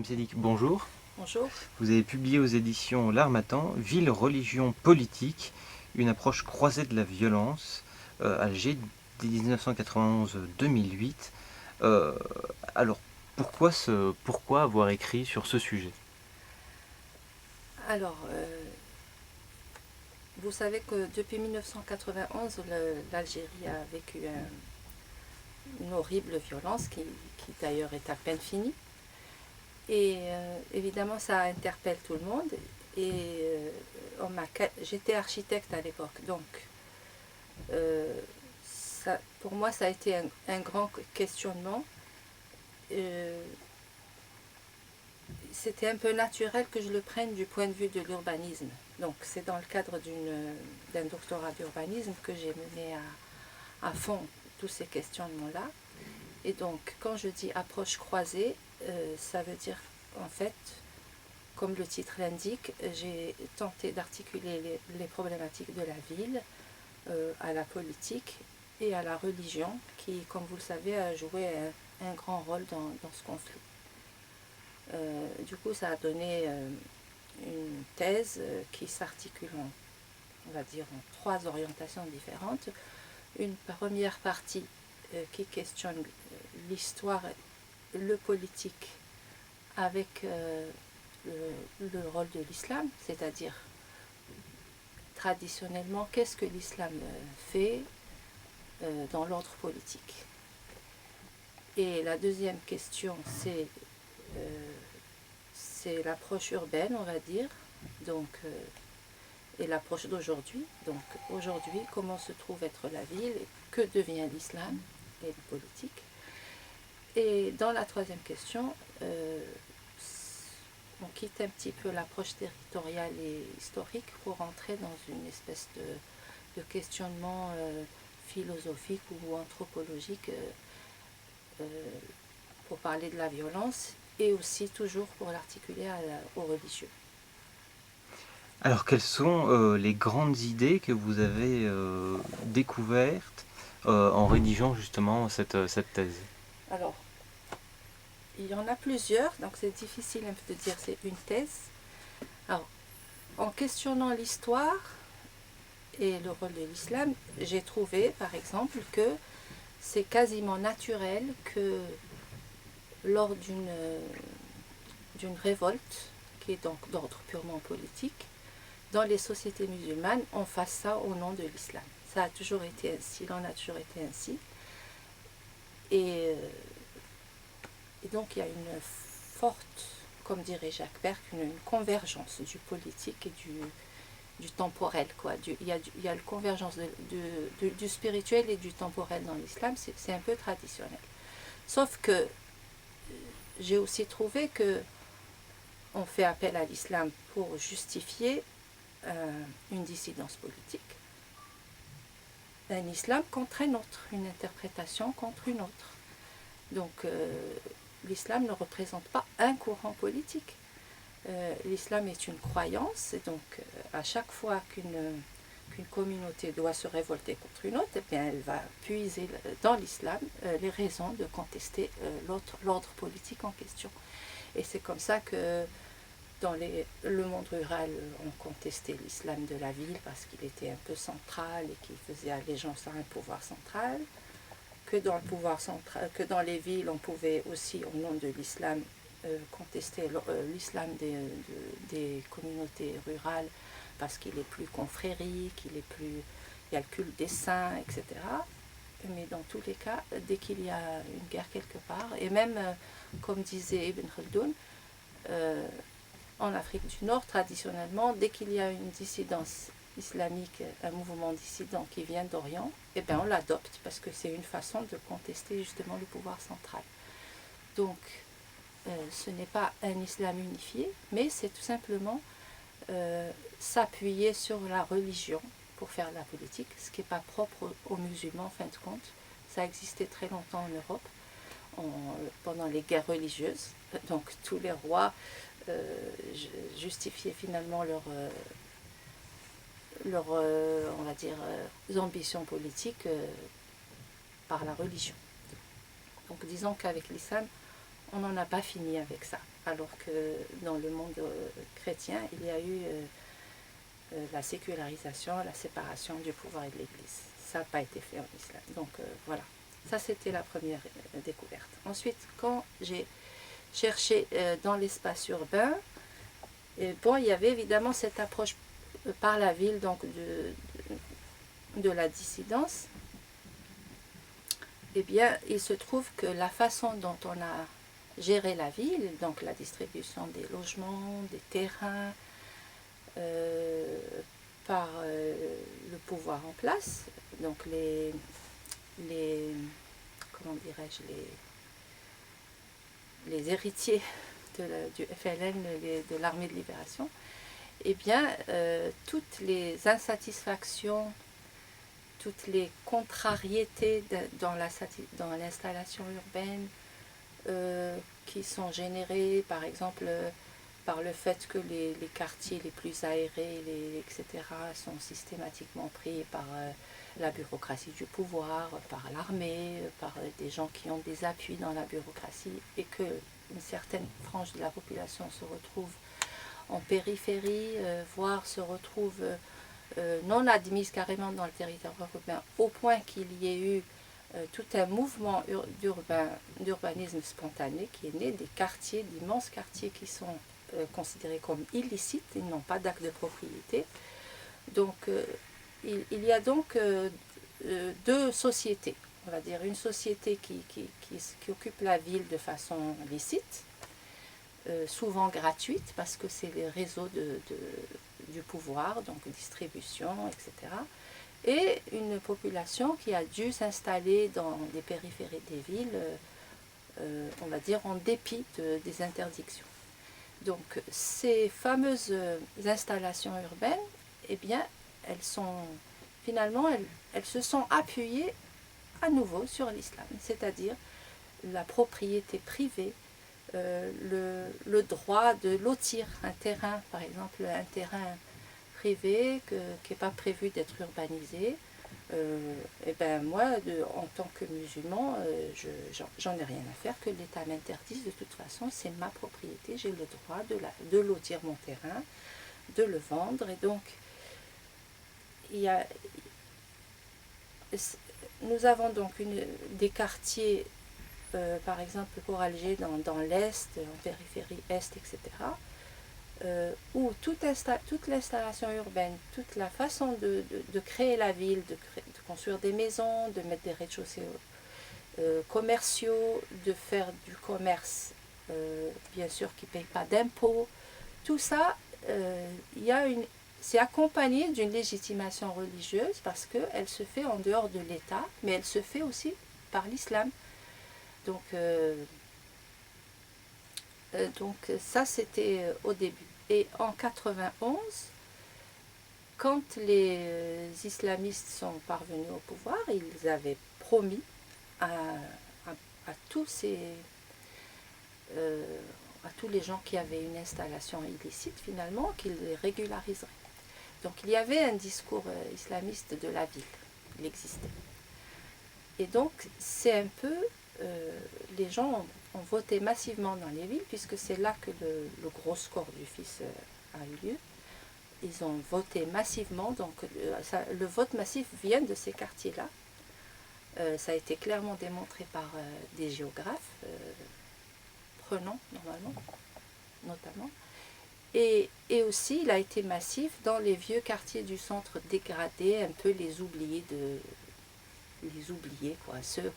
Madame Sédic, bonjour. Bonjour. Vous avez publié aux éditions L'Harmattan, Ville, religion, politique, une approche croisée de la violence, Alger 1991-2008. Euh, alors, pourquoi avoir écrit sur ce sujet? Alors, vous savez que depuis 1991, l'Algérie a vécu une horrible violence qui d'ailleurs est à peine finie. Et évidemment, ça interpelle tout le monde. Et j'étais architecte à l'époque, donc pour moi, ça a été un grand questionnement. Euh, C'était un peu naturel que je le prenne du point de vue de l'urbanisme. Donc c'est dans le cadre d'un doctorat d'urbanisme que j'ai mené à fond tous ces questionnements-là. Et donc quand je dis approche croisée, ça veut dire en fait, comme le titre l'indique, j'ai tenté d'articuler les problématiques de la ville à la politique et à la religion qui, comme vous le savez, a joué un grand rôle dans ce conflit. Du coup, ça a donné une thèse qui s'articule on va dire, en trois orientations différentes. Une première partie qui questionne l'histoire, le politique avec le rôle de l'islam, c'est-à-dire traditionnellement, qu'est-ce que l'islam fait dans l'ordre politique. Et la deuxième question, c'est l'approche urbaine, on va dire, donc, et l'approche d'aujourd'hui. Donc aujourd'hui, comment se trouve être la ville, que devient l'islam et le politique. Et dans la troisième question, on quitte un petit peu l'approche territoriale et historique pour entrer dans une espèce de questionnement philosophique ou anthropologique pour parler de la violence et aussi toujours pour l'articuler aux religieux. Alors, quelles sont les grandes idées que vous avez découvertes en rédigeant justement cette thèse? Alors, il y en a plusieurs, donc c'est difficile un peu de dire c'est une thèse. Alors, en questionnant l'histoire et le rôle de l'islam, j'ai trouvé par exemple que c'est quasiment naturel que lors d'une révolte, qui est donc d'ordre purement politique, dans les sociétés musulmanes, on fasse ça au nom de l'islam. Ça a toujours été ainsi, il en a toujours été ainsi. Et, et donc il y a une forte, comme dirait Jacques Berck, une convergence du politique et du temporel. Quoi. Il y a la convergence du spirituel et du temporel dans l'islam, c'est un peu traditionnel. Sauf que j'ai aussi trouvé que on fait appel à l'islam pour justifier une dissidence politique, un islam contre un autre, une interprétation contre une autre. Donc l'islam ne représente pas un courant politique. L'islam est une croyance, et donc à chaque fois qu'une communauté doit se révolter contre une autre, eh bien, elle va puiser dans l'islam les raisons de contester l'ordre politique en question. Et c'est comme ça que dans le monde rural, on contestait l'islam de la ville parce qu'il était un peu central et qu'il faisait allégeance à un pouvoir central. Que dans le pouvoir central, que dans les villes, on pouvait aussi, au nom de l'islam, contester l'islam des communautés rurales parce qu'il est plus confrérique, il y a le culte des saints, etc. Mais dans tous les cas, dès qu'il y a une guerre quelque part, et même, comme disait Ibn Khaldoun, en Afrique du Nord, traditionnellement, dès qu'il y a une dissidence islamique, un mouvement dissident qui vient d'Orient, eh bien on l'adopte parce que c'est une façon de contester justement le pouvoir central. Donc, ce n'est pas un islam unifié, mais c'est tout simplement s'appuyer sur la religion pour faire de la politique, ce qui n'est pas propre aux musulmans en fin de compte. Ça a existé très longtemps en Europe, pendant les guerres religieuses. Donc tous les rois justifiaient finalement on va dire, ambitions politiques par la religion. Donc disons qu'avec l'islam, on n'en a pas fini avec ça. Alors que dans le monde chrétien, il y a eu la sécularisation, la séparation du pouvoir et de l'Église. Ça n'a pas été fait en islam. Donc voilà, ça c'était la première découverte. Ensuite, quand j'ai cherché dans l'espace urbain, bon, il y avait évidemment cette approche par la ville donc de la dissidence. Eh bien, il se trouve que la façon dont on a géré la ville, donc la distribution des logements, des terrains, par le pouvoir en place, donc les comment dirais-je, les héritiers du FLN, de l'armée de libération, eh bien, toutes les insatisfactions, toutes les contrariétés dans l'installation urbaine qui sont générées, par exemple, par le fait que les quartiers les plus aérés, etc., sont systématiquement pris par la bureaucratie du pouvoir, par l'armée, par des gens qui ont des appuis dans la bureaucratie, et qu'une certaine frange de la population se retrouve en périphérie, voire se retrouve non admise carrément dans le territoire urbain, au point qu'il y ait eu tout un mouvement d'urbanisme spontané qui est né des quartiers, d'immenses quartiers qui sont considérés comme illicites, ils n'ont pas d'acte de propriété. Donc il y a donc deux sociétés, on va dire une société qui occupe la ville de façon licite, souvent gratuite parce que c'est les réseaux du pouvoir, donc distribution, etc. Et une population qui a dû s'installer dans les périphéries des villes, on va dire en dépit des interdictions. Donc ces fameuses installations urbaines, eh bien, elles se sont appuyées à nouveau sur l'islam, c'est-à-dire la propriété privée, le droit de lotir un terrain, par exemple un terrain privé qui n'est pas prévu d'être urbanisé. Et ben moi, en tant que musulman, j'en ai rien à faire que l'État m'interdise. De toute façon, c'est ma propriété, j'ai le droit de lotir mon terrain, de le vendre. Et donc, nous avons donc des quartiers, par exemple pour Alger, dans l'Est, en périphérie Est, etc., où toute l'installation urbaine, toute la façon de créer la ville, de construire des maisons, de mettre des rez-de-chaussée commerciaux, de faire du commerce, bien sûr, qui ne paye pas d'impôts, tout ça, c'est accompagné d'une légitimation religieuse parce qu'elle se fait en dehors de l'État, mais elle se fait aussi par l'islam. Donc ça, c'était au début. Et en 91, quand les islamistes sont parvenus au pouvoir, ils avaient promis à tous les gens qui avaient une installation illicite, finalement, qu'ils les régulariseraient. Donc il y avait un discours islamiste de la ville, il existait. Et donc c'est un peu, les gens ont voté massivement dans les villes, puisque c'est là que le gros score du fils a eu lieu. Ils ont voté massivement, donc le vote massif vient de ces quartiers-là. Ça a été clairement démontré par des géographes, prenants normalement, notamment. Et aussi, il a été massif dans les vieux quartiers du centre dégradés, un peu les oubliés, quoi, ceux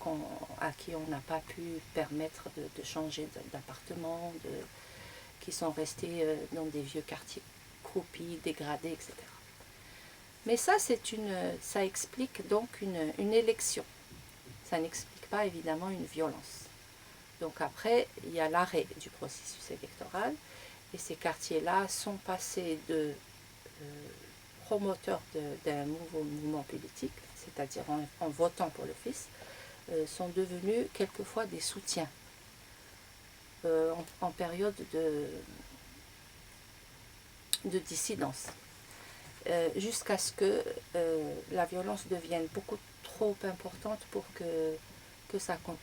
à qui on n'a pas pu permettre de changer d'appartement, qui sont restés dans des vieux quartiers croupis, dégradés, etc. Mais ça, ça explique donc une élection. Ça n'explique pas évidemment une violence. Donc après, il y a l'arrêt du processus électoral, et ces quartiers-là sont passés de promoteurs d'un nouveau mouvement politique, c'est-à-dire en votant pour le fils, sont devenus quelquefois des soutiens en période de dissidence, jusqu'à ce que la violence devienne beaucoup trop importante pour que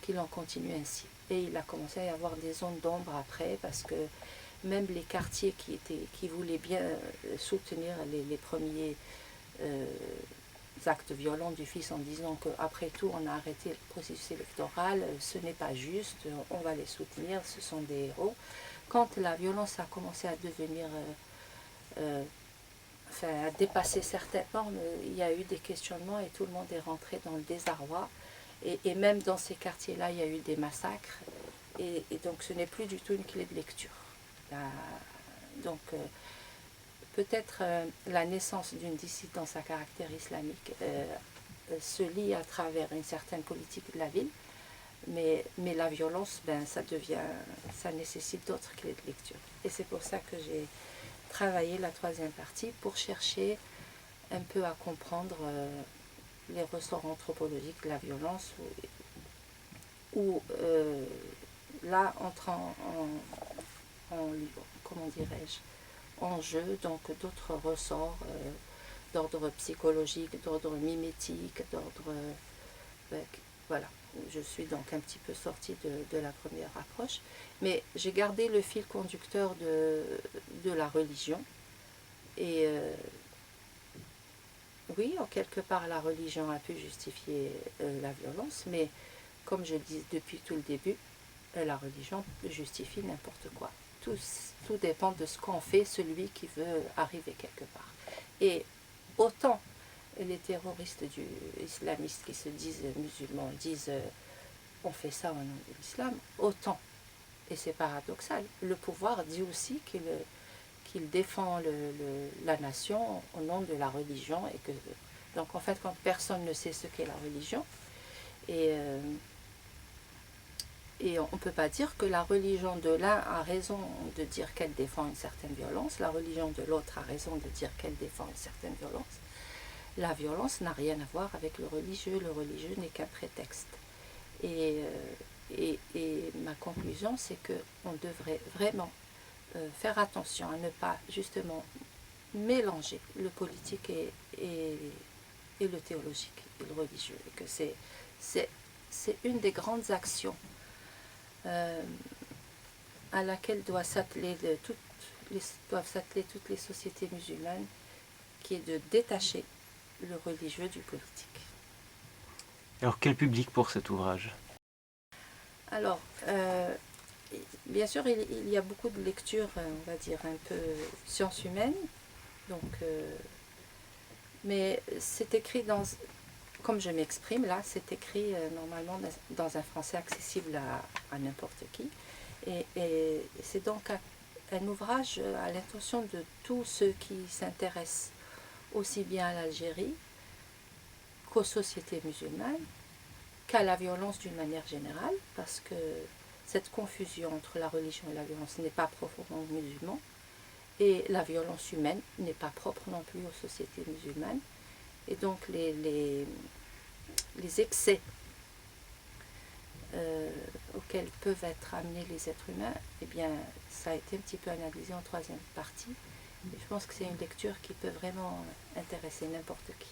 qu'il en continue ainsi. Et il a commencé à y avoir des zones d'ombre après, parce que même les quartiers qui voulaient bien soutenir les premiers actes violents du fils en disant qu'après tout on a arrêté le processus électoral, ce n'est pas juste, on va les soutenir, ce sont des héros. Quand la violence a commencé à devenir, à dépasser certaines normes, il y a eu des questionnements et tout le monde est rentré dans le désarroi. Et même dans ces quartiers-là, il y a eu des massacres. Et donc ce n'est plus du tout une clé de lecture. Donc peut-être la naissance d'une dissidence à caractère islamique se lie à travers une certaine politique de la ville, mais la violence, ça nécessite d'autres clés de lecture. Et c'est pour ça que j'ai travaillé la troisième partie, pour chercher un peu à comprendre les ressorts anthropologiques de la violence, où là entre comment dirais-je, en jeu donc d'autres ressorts d'ordre psychologique, d'ordre mimétique, d'ordre... voilà, je suis donc un petit peu sortie de la première approche, mais j'ai gardé le fil conducteur de la religion. Et oui, en quelque part, la religion a pu justifier la violence, mais comme je dis depuis tout le début, la religion justifie n'importe quoi. Tout dépend de ce qu'en fait celui qui veut arriver quelque part. Et autant les terroristes islamistes qui se disent musulmans disent on fait ça au nom de l'islam, autant, et c'est paradoxal, le pouvoir dit aussi qu'il défend la nation au nom de la religion. Donc en fait, quand personne ne sait ce qu'est la religion, et on ne peut pas dire que la religion de l'un a raison de dire qu'elle défend une certaine violence, la religion de l'autre a raison de dire qu'elle défend une certaine violence. La violence n'a rien à voir avec le religieux n'est qu'un prétexte. Et ma conclusion, c'est qu'on devrait vraiment faire attention à ne pas justement mélanger le politique et le théologique et le religieux. Et que c'est une des grandes actions à laquelle doivent s'atteler toutes les sociétés musulmanes, qui est de détacher le religieux du politique. Alors quel public pour cet ouvrage? Alors, bien sûr, il y a beaucoup de lectures, on va dire, un peu sciences humaines, donc, mais c'est écrit comme je m'exprime là, c'est écrit normalement dans un français accessible à n'importe qui. Et c'est donc un ouvrage à l'intention de tous ceux qui s'intéressent aussi bien à l'Algérie qu'aux sociétés musulmanes, qu'à la violence d'une manière générale, parce que cette confusion entre la religion et la violence n'est pas propre aux musulmans, et la violence humaine n'est pas propre non plus aux sociétés musulmanes. Et donc les excès auxquels peuvent être amenés les êtres humains, eh bien, ça a été un petit peu analysé en troisième partie. Et je pense que c'est une lecture qui peut vraiment intéresser n'importe qui.